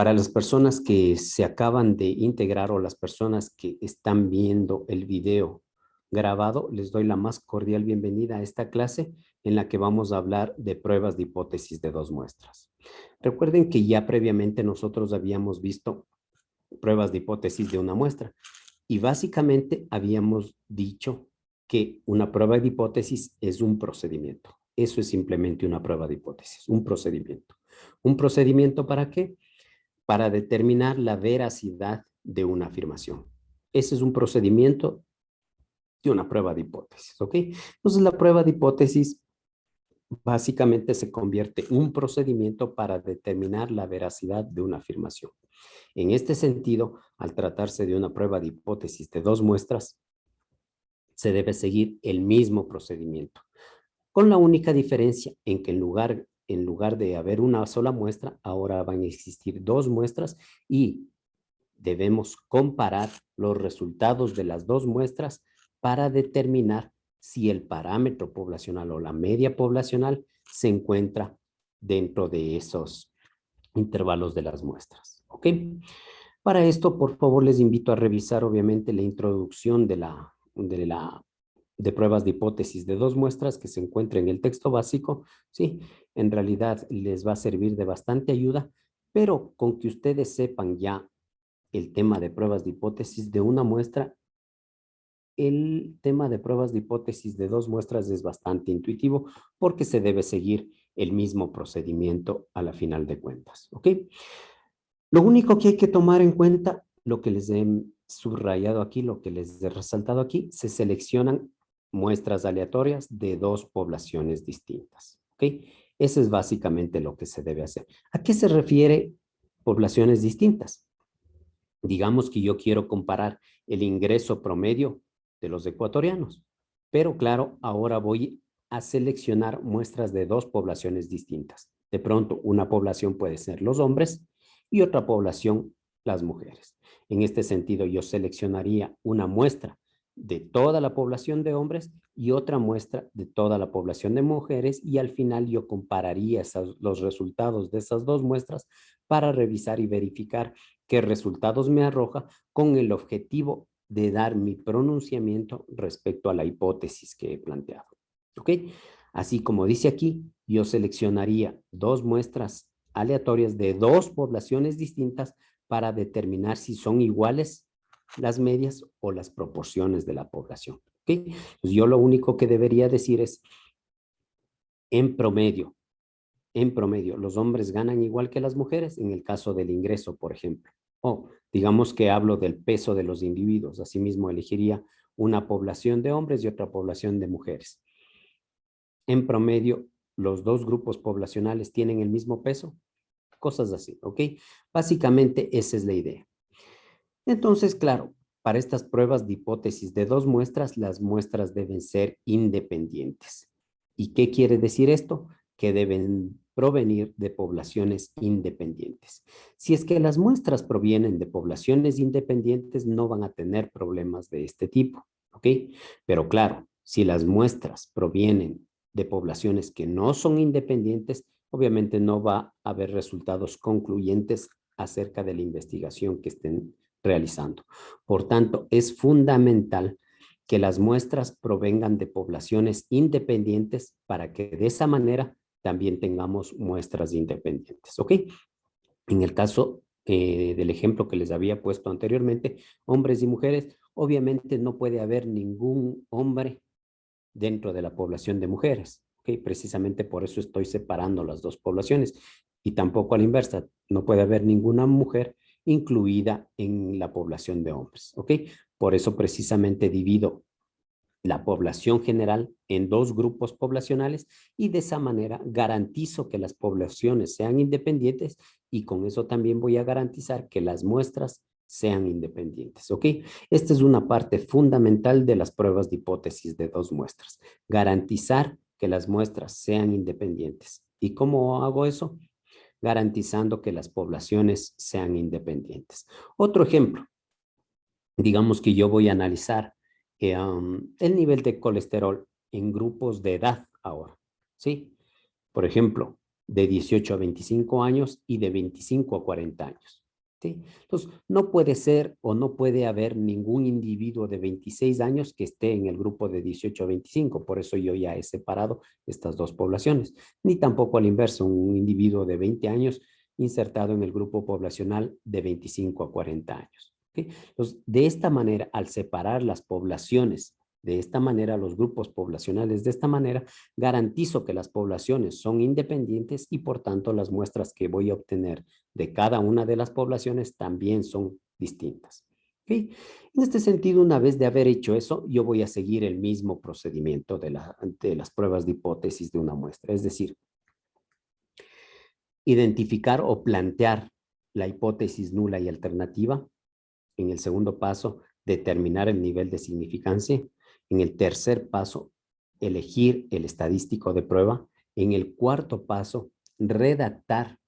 Para las personas que se acaban de integrar o las personas que están viendo el video grabado, les doy la más cordial bienvenida a esta clase en la que vamos a hablar de pruebas de hipótesis de dos muestras. Recuerden que ya previamente nosotros habíamos visto pruebas de hipótesis de una muestra y básicamente habíamos dicho que una prueba de hipótesis es un procedimiento. Eso es simplemente una prueba de hipótesis, un procedimiento. ¿Un procedimiento para qué? Para determinar la veracidad de una afirmación. Ese es un procedimiento de una prueba de hipótesis, ¿ok? Entonces, la prueba de hipótesis básicamente se convierte en un procedimiento para determinar la veracidad de una afirmación. En este sentido, al tratarse de una prueba de hipótesis de dos muestras, se debe seguir el mismo procedimiento, con la única diferencia en que en lugar de haber una sola muestra, ahora van a existir dos muestras y debemos comparar los resultados de las dos muestras para determinar si el parámetro poblacional o la media poblacional se encuentra dentro de esos intervalos de las muestras. ¿Ok? Para esto, por favor, les invito a revisar, obviamente, la introducción de pruebas de hipótesis de dos muestras que se encuentra en el texto básico. Sí, en realidad les va a servir de bastante ayuda, pero con que ustedes sepan ya el tema de pruebas de hipótesis de una muestra, el tema de pruebas de hipótesis de dos muestras es bastante intuitivo porque se debe seguir el mismo procedimiento a la final de cuentas. ¿Ok? Lo único que hay que tomar en cuenta, lo que les he subrayado aquí, lo que les he resaltado aquí, se seleccionan muestras aleatorias de dos poblaciones distintas. ¿Ok? Eso es básicamente lo que se debe hacer. ¿A qué se refiere poblaciones distintas? Digamos que yo quiero comparar el ingreso promedio de los ecuatorianos, pero claro, ahora voy a seleccionar muestras de dos poblaciones distintas. De pronto, una población puede ser los hombres y otra población las mujeres. En este sentido, yo seleccionaría una muestra de toda la población de hombres y otra muestra de toda la población de mujeres y al final yo compararía los resultados de esas dos muestras para revisar y verificar qué resultados me arroja con el objetivo de dar mi pronunciamiento respecto a la hipótesis que he planteado. ¿Ok? Así como dice aquí, yo seleccionaría dos muestras aleatorias de dos poblaciones distintas para determinar si son iguales las medias o las proporciones de la población. ¿Ok? Pues yo lo único que debería decir es, en promedio, los hombres ganan igual que las mujeres en el caso del ingreso, por ejemplo. O digamos que hablo del peso de los individuos. Asimismo, elegiría una población de hombres y otra población de mujeres. En promedio, los dos grupos poblacionales tienen el mismo peso. Cosas así, ¿ok? Básicamente, esa es la idea. Entonces, claro, para estas pruebas de hipótesis de dos muestras, las muestras deben ser independientes. ¿Y qué quiere decir esto? Que deben provenir de poblaciones independientes. Si es que las muestras provienen de poblaciones independientes, no van a tener problemas de este tipo, ¿ok? Pero claro, si las muestras provienen de poblaciones que no son independientes, obviamente no va a haber resultados concluyentes acerca de la investigación que estén realizando. Por tanto, es fundamental que las muestras provengan de poblaciones independientes para que de esa manera también tengamos muestras independientes. ¿Ok? En el caso del ejemplo que les había puesto anteriormente, hombres y mujeres, obviamente no puede haber ningún hombre dentro de la población de mujeres. ¿Ok? Precisamente por eso estoy separando las dos poblaciones. Y tampoco a la inversa, no puede haber ninguna mujer incluida en la población de hombres. ¿Ok? Por eso precisamente divido la población general en dos grupos poblacionales y de esa manera garantizo que las poblaciones sean independientes y con eso también voy a garantizar que las muestras sean independientes, ¿ok? Esta es una parte fundamental de las pruebas de hipótesis de dos muestras, garantizar que las muestras sean independientes. ¿Y cómo hago eso? Garantizando que las poblaciones sean independientes. Otro ejemplo, digamos que yo voy a analizar el nivel de colesterol en grupos de edad ahora, ¿sí? Por ejemplo, de 18 a 25 años y de 25 a 40 años. ¿Sí? Entonces, no puede ser o no puede haber ningún individuo de 26 años que esté en el grupo de 18 a 25. Por eso yo ya he separado estas dos poblaciones. Ni tampoco al inverso, un individuo de 20 años insertado en el grupo poblacional de 25 a 40 años. ¿Okay? Entonces, de esta manera, al separar las poblaciones de esta manera, los grupos poblacionales de esta manera, garantizo que las poblaciones son independientes y por tanto las muestras que voy a obtener de cada una de las poblaciones también son distintas. ¿Okay? En este sentido, una vez de haber hecho eso, yo voy a seguir el mismo procedimiento de las pruebas de hipótesis de una muestra, es decir, identificar o plantear la hipótesis nula y alternativa. En el segundo paso, determinar el nivel de significancia. En el tercer paso, elegir el estadístico de prueba. En el cuarto paso, redactar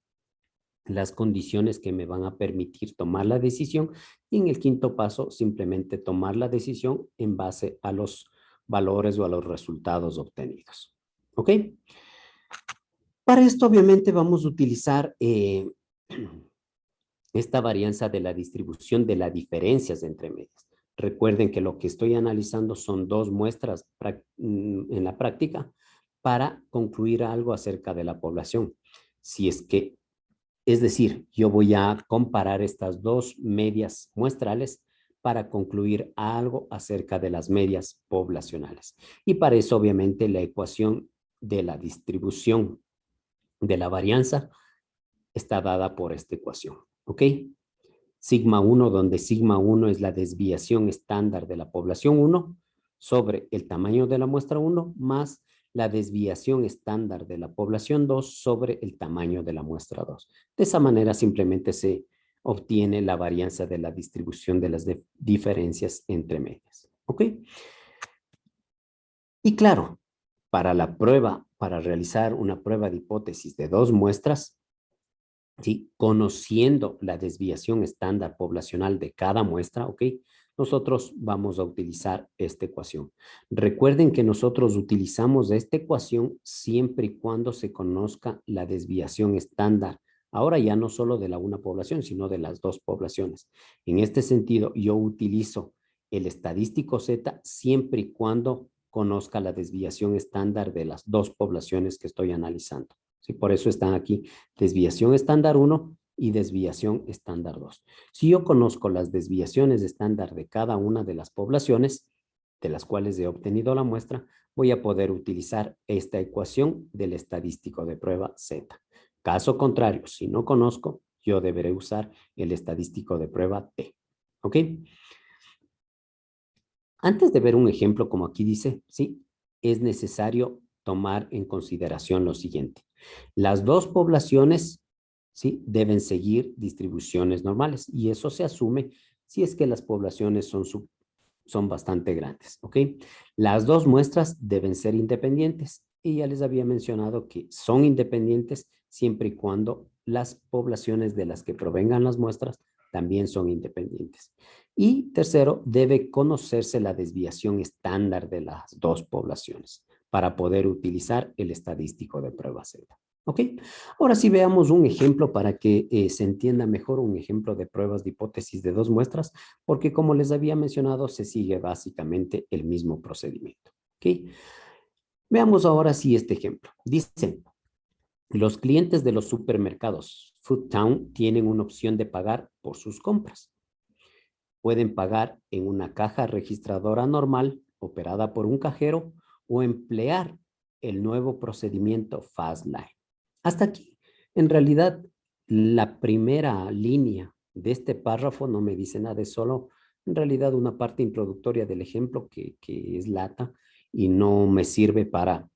las condiciones que me van a permitir tomar la decisión. Y en el quinto paso, simplemente tomar la decisión en base a los valores o a los resultados obtenidos. ¿Ok? Para esto, obviamente, vamos a utilizar esta varianza de la distribución de las diferencias entre medias. Recuerden que lo que estoy analizando son dos muestras en la práctica para concluir algo acerca de la población. Si es que, es decir, yo voy a comparar estas dos medias muestrales para concluir algo acerca de las medias poblacionales. Y para eso, obviamente, la ecuación de la distribución de la varianza está dada por esta ecuación. ¿Ok? Sigma 1, donde sigma 1 es la desviación estándar de la población 1 sobre el tamaño de la muestra 1 más la desviación estándar de la población 2 sobre el tamaño de la muestra 2. De esa manera simplemente se obtiene la varianza de la distribución de las diferencias entre medias. ¿Ok? Y claro, para la prueba, para realizar una prueba de hipótesis de dos muestras, ¿sí? Conociendo la desviación estándar poblacional de cada muestra, ¿ok? Nosotros vamos a utilizar esta ecuación. Recuerden que nosotros utilizamos esta ecuación siempre y cuando se conozca la desviación estándar. Ahora ya no solo de la una población, sino de las dos poblaciones. En este sentido, yo utilizo el estadístico Z siempre y cuando conozca la desviación estándar de las dos poblaciones que estoy analizando. ¿Sí? Por eso están aquí desviación estándar 1 y desviación estándar 2. Si yo conozco las desviaciones estándar de cada una de las poblaciones de las cuales he obtenido la muestra, voy a poder utilizar esta ecuación del estadístico de prueba Z. Caso contrario, si no conozco, yo deberé usar el estadístico de prueba T. ¿Ok? Antes de ver un ejemplo como aquí dice, sí, es necesario tomar en consideración lo siguiente. Las dos poblaciones, ¿sí? Deben seguir distribuciones normales y eso se asume si es que las poblaciones son bastante grandes, ¿ok? Las dos muestras deben ser independientes y ya les había mencionado que son independientes siempre y cuando las poblaciones de las que provengan las muestras también son independientes. Y tercero, debe conocerse la desviación estándar de las dos poblaciones para poder utilizar el estadístico de prueba Z. ¿Ok? Ahora sí veamos un ejemplo para que se entienda mejor un ejemplo de pruebas de hipótesis de dos muestras, porque como les había mencionado, se sigue básicamente el mismo procedimiento. ¿Ok? Veamos ahora sí este ejemplo. Dice, los clientes de los supermercados Foodtown tienen una opción de pagar por sus compras. Pueden pagar en una caja registradora normal operada por un cajero o emplear el nuevo procedimiento FastLine. Hasta aquí, en realidad, la primera línea de este párrafo no me dice nada, es solo en realidad una parte introductoria del ejemplo que es lata y no me sirve para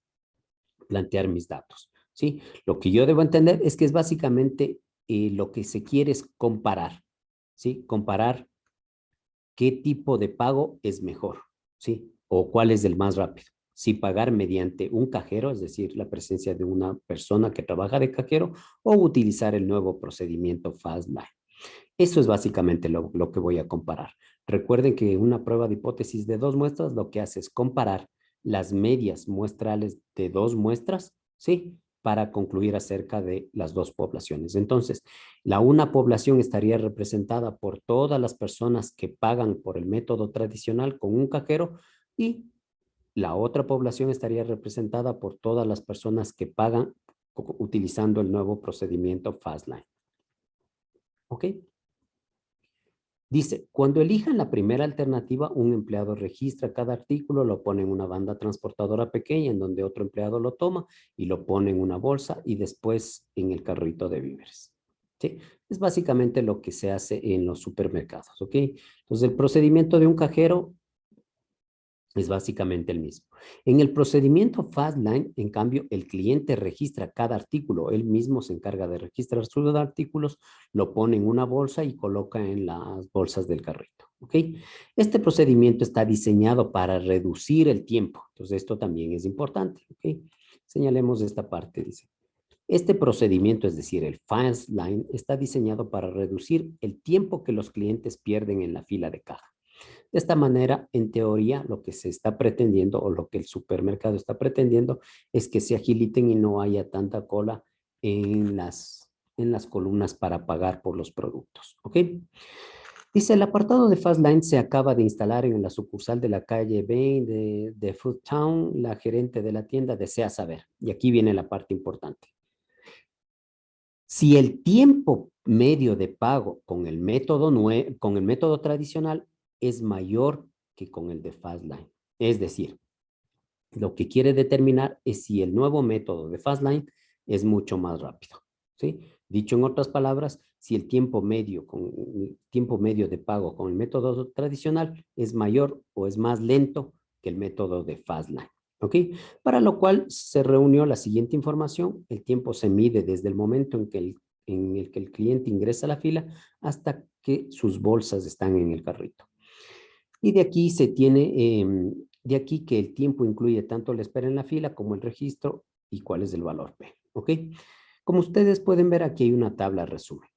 plantear mis datos. ¿Sí? Lo que yo debo entender es que es básicamente lo que se quiere es comparar. ¿Sí? Comparar qué tipo de pago es mejor, ¿sí? O cuál es el más rápido. Si pagar mediante un cajero, es decir, la presencia de una persona que trabaja de cajero, o utilizar el nuevo procedimiento FastLine. Eso es básicamente lo que voy a comparar. Recuerden que una prueba de hipótesis de dos muestras lo que hace es comparar las medias muestrales de dos muestras, ¿sí? para concluir acerca de las dos poblaciones. Entonces, la una población estaría representada por todas las personas que pagan por el método tradicional con un cajero y la otra población estaría representada por todas las personas que pagan utilizando el nuevo procedimiento Fastlane. ¿Ok? Dice, cuando elijan la primera alternativa, un empleado registra cada artículo, lo pone en una banda transportadora pequeña en donde otro empleado lo toma y lo pone en una bolsa y después en el carrito de víveres. ¿Sí? Es básicamente lo que se hace en los supermercados. ¿Ok? Entonces, el procedimiento de un cajero es básicamente el mismo. En el procedimiento Fastlane, en cambio, el cliente registra cada artículo. Él mismo se encarga de registrar sus artículos, lo pone en una bolsa y coloca en las bolsas del carrito. ¿Ok? Este procedimiento está diseñado para reducir el tiempo. Entonces, esto también es importante. ¿Ok? Señalemos esta parte, dice. Este procedimiento, es decir, el Fastlane, está diseñado para reducir el tiempo que los clientes pierden en la fila de caja. De esta manera, en teoría, lo que se está pretendiendo o lo que el supermercado está pretendiendo es que se agiliten y no haya tanta cola en las columnas para pagar por los productos. ¿Ok? Dice, el apartado de Fastlane se acaba de instalar en la sucursal de la calle Bain de Food Town. La gerente de la tienda desea saber, y aquí viene la parte importante. Si el tiempo medio de pago con el método tradicional es mayor que con el de Fastlane. Es decir, lo que quiere determinar es si el nuevo método de Fastlane es mucho más rápido. ¿Sí? Dicho en otras palabras, si el tiempo medio de pago con el método tradicional es mayor o es más lento que el método de Fastlane. ¿Ok? Para lo cual se reunió la siguiente información. El tiempo se mide desde el momento en el que el cliente ingresa a la fila hasta que sus bolsas están en el carrito. Y de aquí de aquí que el tiempo incluye tanto la espera en la fila como el registro y cuál es el valor P. ¿Ok? Como ustedes pueden ver, aquí hay una tabla resumen.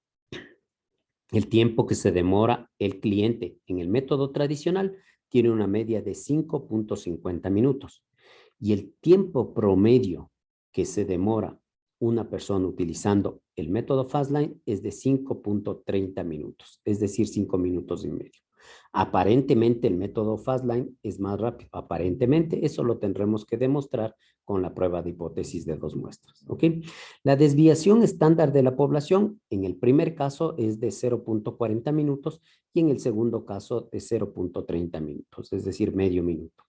El tiempo que se demora el cliente en el método tradicional tiene una media de 5.50 minutos. Y el tiempo promedio que se demora una persona utilizando el método Fastlane es de 5.30 minutos, es decir, 5 minutos y medio. Aparentemente el método Fastlane es más rápido. Aparentemente eso lo tendremos que demostrar con la prueba de hipótesis de dos muestras. ¿Ok? La desviación estándar de la población en el primer caso es de 0.40 minutos y en el segundo caso de 0.30 minutos, es decir, medio minuto.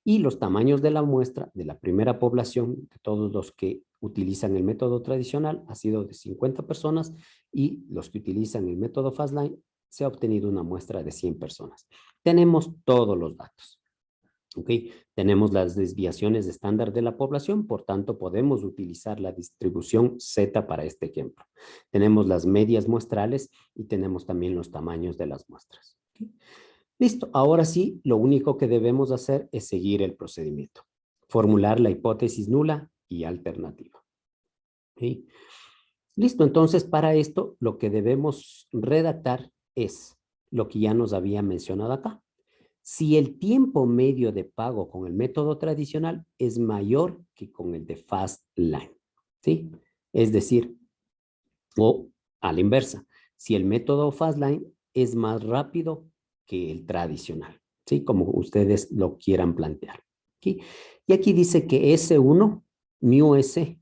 Y los tamaños de la muestra de la primera población, de todos los que utilizan el método tradicional, ha sido de 50 personas y los que utilizan el método Fastlane se ha obtenido una muestra de 100 personas. Tenemos todos los datos. ¿Ok? Tenemos las desviaciones estándar de la población, por tanto podemos utilizar la distribución Z para este ejemplo. Tenemos las medias muestrales y tenemos también los tamaños de las muestras. ¿Ok? Listo, ahora sí, lo único que debemos hacer es seguir el procedimiento. Formular la hipótesis nula y alternativa. ¿Ok? Listo, entonces para esto lo que debemos redactar es lo que ya nos había mencionado acá. Si el tiempo medio de pago con el método tradicional es mayor que con el de Fastlane, ¿sí? Es decir, o a la inversa, si el método Fastlane es más rápido que el tradicional, ¿sí? Como ustedes lo quieran plantear. ¿Sí? Y aquí dice que S1, μS,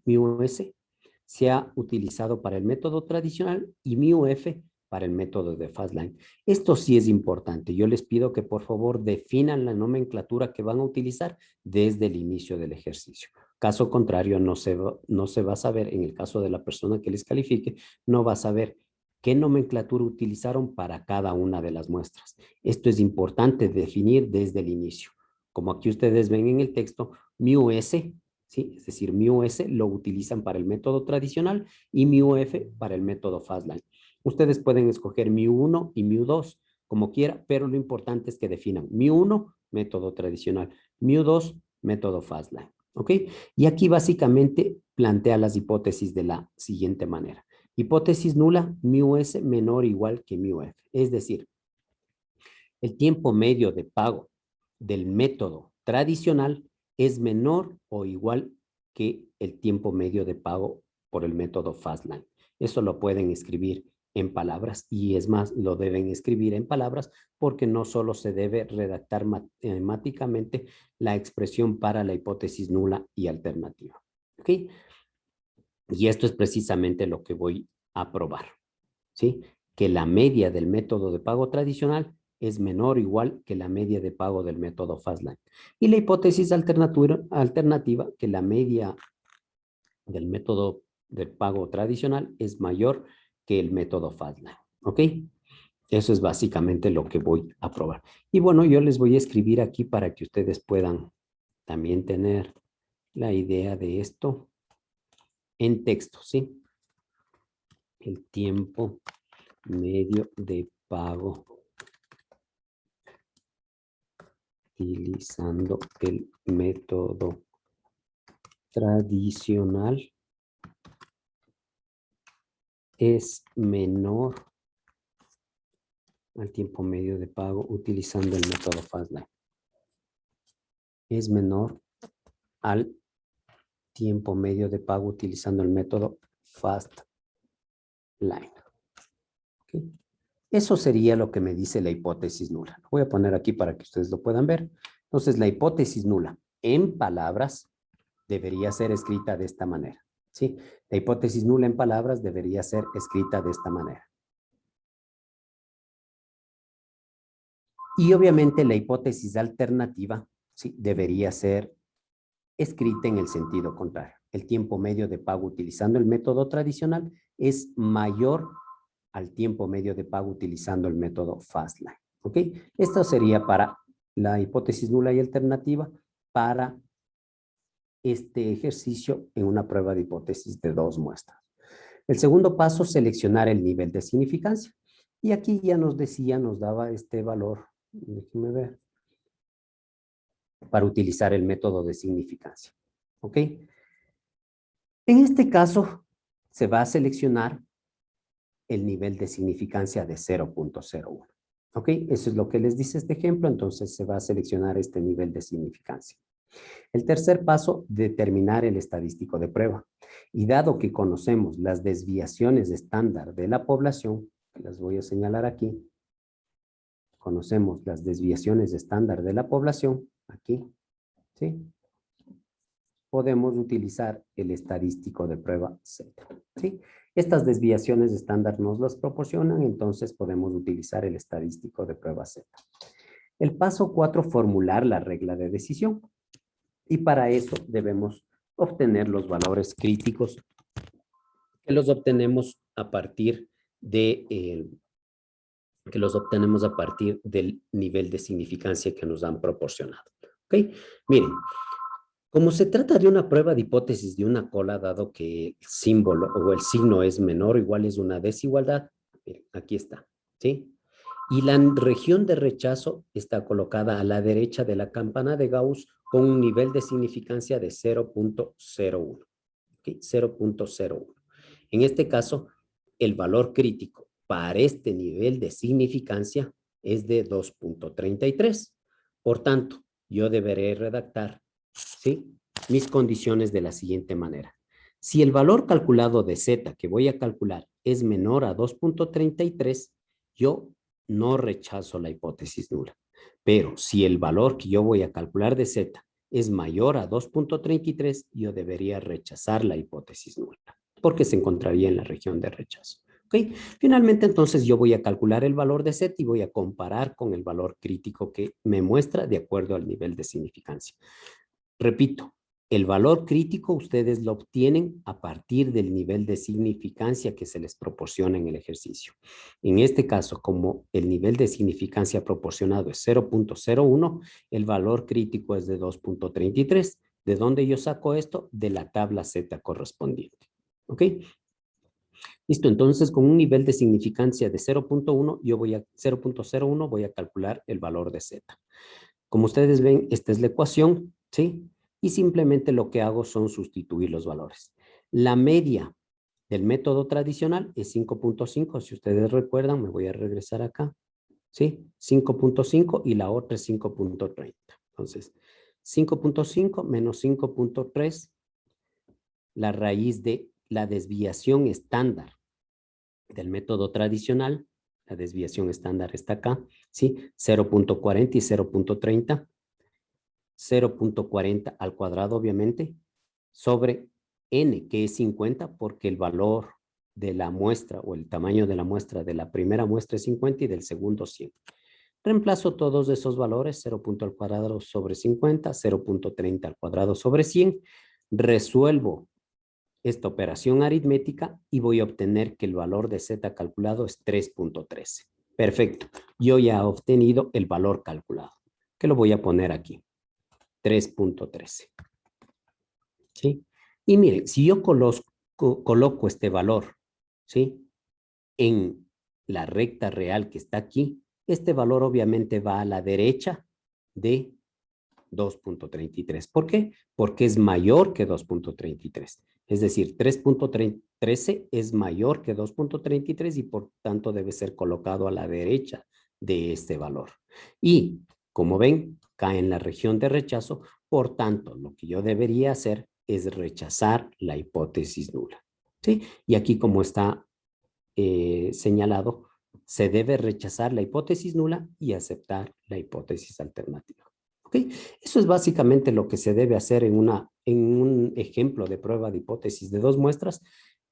se ha utilizado para el método tradicional y μF para el método de Fastlane. Esto sí es importante. Yo les pido que por favor definan la nomenclatura que van a utilizar desde el inicio del ejercicio. Caso contrario, no se va a saber, en el caso de la persona que les califique, no va a saber qué nomenclatura utilizaron para cada una de las muestras. Esto es importante definir desde el inicio. Como aquí ustedes ven en el texto, μS, ¿sí? Es decir, μS lo utilizan para el método tradicional y μF para el método Fastlane. Ustedes pueden escoger μ1 y μ2 como quiera, pero lo importante es que definan μ1, método tradicional, μ2, método Fastlane. ¿Ok? Y aquí básicamente plantea las hipótesis de la siguiente manera. Hipótesis nula, μS menor o igual que μF. Es decir, el tiempo medio de pago del método tradicional es menor o igual que el tiempo medio de pago por el método Fastline. Eso lo pueden escribir en palabras y es más, lo deben escribir en palabras porque no solo se debe redactar matemáticamente la expresión para la hipótesis nula y alternativa. ¿Ok? Y esto es precisamente lo que voy a probar. ¿Sí? Que la media del método de pago tradicional es menor o igual que la media de pago del método Fastline. Y la hipótesis alternativa, que la media del método de pago tradicional es mayor que el método Fastline. ¿Ok? Eso es básicamente lo que voy a probar. Y bueno, yo les voy a escribir aquí para que ustedes puedan también tener la idea de esto en texto, ¿sí? El tiempo medio de pago utilizando el método tradicional es menor al tiempo medio de pago utilizando el método Fastline. Es menor al tiempo medio de pago utilizando el método Fastline. ¿Okay? Eso sería lo que me dice la hipótesis nula. Lo voy a poner aquí para que ustedes lo puedan ver. Entonces, la hipótesis nula en palabras debería ser escrita de esta manera. ¿Sí? La hipótesis nula en palabras debería ser escrita de esta manera. Y obviamente la hipótesis alternativa, ¿sí?, debería ser escrita en el sentido contrario. El tiempo medio de pago utilizando el método tradicional es mayor al tiempo medio de pago utilizando el método Fastline. ¿Ok? Esto sería para la hipótesis nula y alternativa para este ejercicio en una prueba de hipótesis de 2 muestras. El segundo paso, seleccionar el nivel de significancia. Y aquí ya nos decía, nos daba este valor, déjenme ver, para utilizar el método de significancia. ¿Ok? En este caso, se va a seleccionar el nivel de significancia de 0.01. ¿Ok? Eso es lo que les dice este ejemplo, entonces se va a seleccionar este nivel de significancia. El tercer paso, determinar el estadístico de prueba. Y dado que conocemos las desviaciones estándar de la población, las voy a señalar aquí, conocemos las desviaciones estándar de la población, aquí, ¿sí? Podemos utilizar el estadístico de prueba Z, ¿sí? Estas desviaciones estándar nos las proporcionan, entonces podemos utilizar el estadístico de prueba Z. El paso 4, formular la regla de decisión. Y para eso debemos obtener los valores críticos que los obtenemos a partir de del nivel de significancia que nos han proporcionado. ¿Ok? Miren, como se trata de una prueba de hipótesis de una cola, dado que el símbolo o el signo es menor o igual es una desigualdad, miren, aquí está, ¿sí? Y la región de rechazo está colocada a la derecha de la campana de Gauss con un nivel de significancia de 0.01. ¿Okay? 0.01. En este caso, el valor crítico para este nivel de significancia es de 2.33. Por tanto, yo deberé redactar, ¿sí?, mis condiciones de la siguiente manera. Si el valor calculado de Z que voy a calcular es menor a 2.33, yo no rechazo la hipótesis nula. Pero si el valor que yo voy a calcular de Z es mayor a 2.33, yo debería rechazar la hipótesis nula, porque se encontraría en la región de rechazo. ¿Okay? Finalmente, entonces, yo voy a calcular el valor de Z y voy a comparar con el valor crítico que me muestra de acuerdo al nivel de significancia. Repito, el valor crítico ustedes lo obtienen a partir del nivel de significancia que se les proporciona en el ejercicio. En este caso, como el nivel de significancia proporcionado es 0.01, el valor crítico es de 2.33. ¿De dónde yo saco esto? De la tabla Z correspondiente. ¿Ok? Listo, entonces con un nivel de significancia de 0.1, yo voy a 0.01, voy a calcular el valor de Z. Como ustedes ven, esta es la ecuación, ¿sí? Y simplemente lo que hago son sustituir los valores. La media del método tradicional es 5.5. Si ustedes recuerdan, me voy a regresar acá, ¿sí? 5.5 y la otra es 5.30. Entonces, 5.5 menos 5.3 la raíz de la desviación estándar del método tradicional. La desviación estándar está acá, ¿sí? 0.40 y 0.30. 0.40 al cuadrado, obviamente, sobre n, que es 50, porque el valor de la muestra o el tamaño de la muestra de la primera muestra es 50 y del segundo 100. Reemplazo todos esos valores, 0. Al cuadrado sobre 50, 0.30 al cuadrado sobre 100. Resuelvo esta operación aritmética y voy a obtener que el valor de z calculado es 3.13. Perfecto. Yo ya he obtenido el valor calculado, que lo voy a poner aquí. 3.13. ¿Sí? Y miren, si yo coloco este valor, ¿sí?, en la recta real que está aquí, este valor obviamente va a la derecha de 2.33. ¿Por qué? Porque es mayor que 2.33. Es decir, 3.13 es mayor que 2.33 y por tanto debe ser colocado a la derecha de este valor. Y como ven, cae en la región de rechazo. Por tanto, lo que yo debería hacer es rechazar la hipótesis nula. ¿Sí? Y aquí, como está señalado, se debe rechazar la hipótesis nula y aceptar la hipótesis alternativa. ¿Ok? Eso es básicamente lo que se debe hacer en un ejemplo de prueba de hipótesis de dos muestras,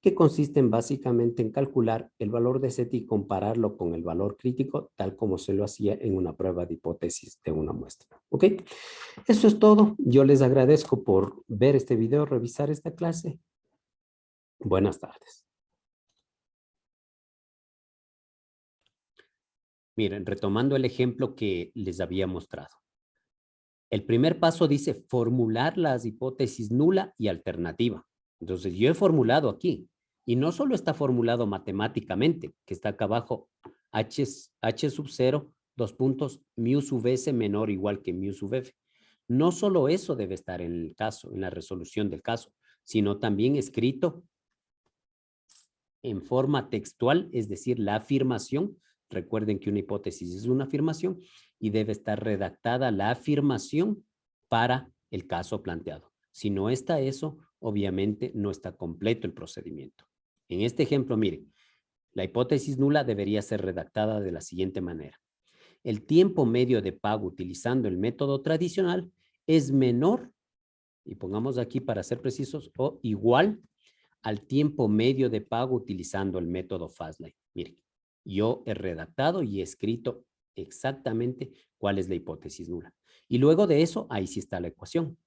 que consisten básicamente en calcular el valor de z y compararlo con el valor crítico, tal como se lo hacía en una prueba de hipótesis de una muestra. ¿Ok? Eso es todo. Yo les agradezco por ver este video, revisar esta clase. Buenas tardes. Miren, retomando el ejemplo que les había mostrado. El primer paso dice formular las hipótesis nula y alternativa. Entonces, yo he formulado aquí, y no solo está formulado matemáticamente, que está acá abajo, h sub 0, dos puntos, mu sub s menor o igual que mu sub f. No solo eso debe estar en el caso, en la resolución del caso, sino también escrito en forma textual, es decir, la afirmación. Recuerden que una hipótesis es una afirmación y debe estar redactada la afirmación para el caso planteado. Si no está eso, obviamente no está completo el procedimiento. En este ejemplo, miren, la hipótesis nula debería ser redactada de la siguiente manera. El tiempo medio de pago utilizando el método tradicional es menor, y pongamos aquí para ser precisos, o igual al tiempo medio de pago utilizando el método Fastlane. Miren, yo he redactado y he escrito exactamente cuál es la hipótesis nula. Y luego de eso, ahí sí está la ecuación.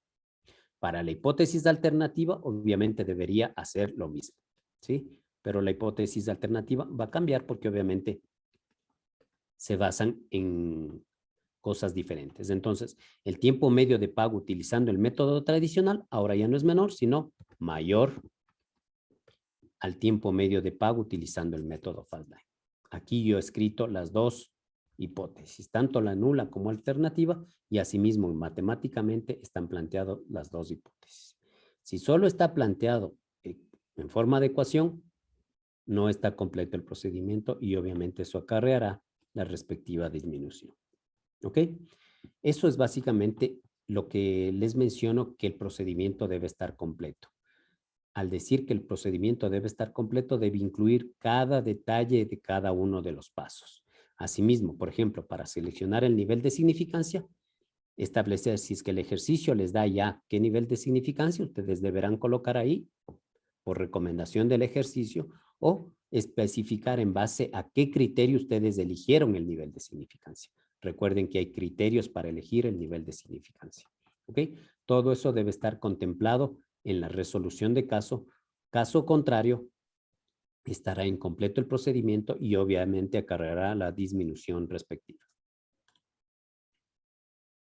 Para la hipótesis alternativa, obviamente debería hacer lo mismo, ¿sí? Pero la hipótesis alternativa va a cambiar porque obviamente se basan en cosas diferentes. Entonces, el tiempo medio de pago utilizando el método tradicional ahora ya no es menor, sino mayor al tiempo medio de pago utilizando el método Fastlane. Aquí yo he escrito las dos hipótesis, tanto la nula como alternativa, y asimismo matemáticamente están planteadas las dos hipótesis. Si solo está planteado en forma de ecuación, no está completo el procedimiento y obviamente eso acarreará la respectiva disminución. ¿Ok? Eso es básicamente lo que les menciono, que el procedimiento debe estar completo. Al decir que el procedimiento debe estar completo, debe incluir cada detalle de cada uno de los pasos. Asimismo, por ejemplo, para seleccionar el nivel de significancia, establecer si es que el ejercicio les da ya qué nivel de significancia, ustedes deberán colocar ahí por recomendación del ejercicio o especificar en base a qué criterio ustedes eligieron el nivel de significancia. Recuerden que hay criterios para elegir el nivel de significancia. ¿Ok? Todo eso debe estar contemplado en la resolución de caso. Caso contrario, estará incompleto el procedimiento y obviamente acarreará la disminución respectiva.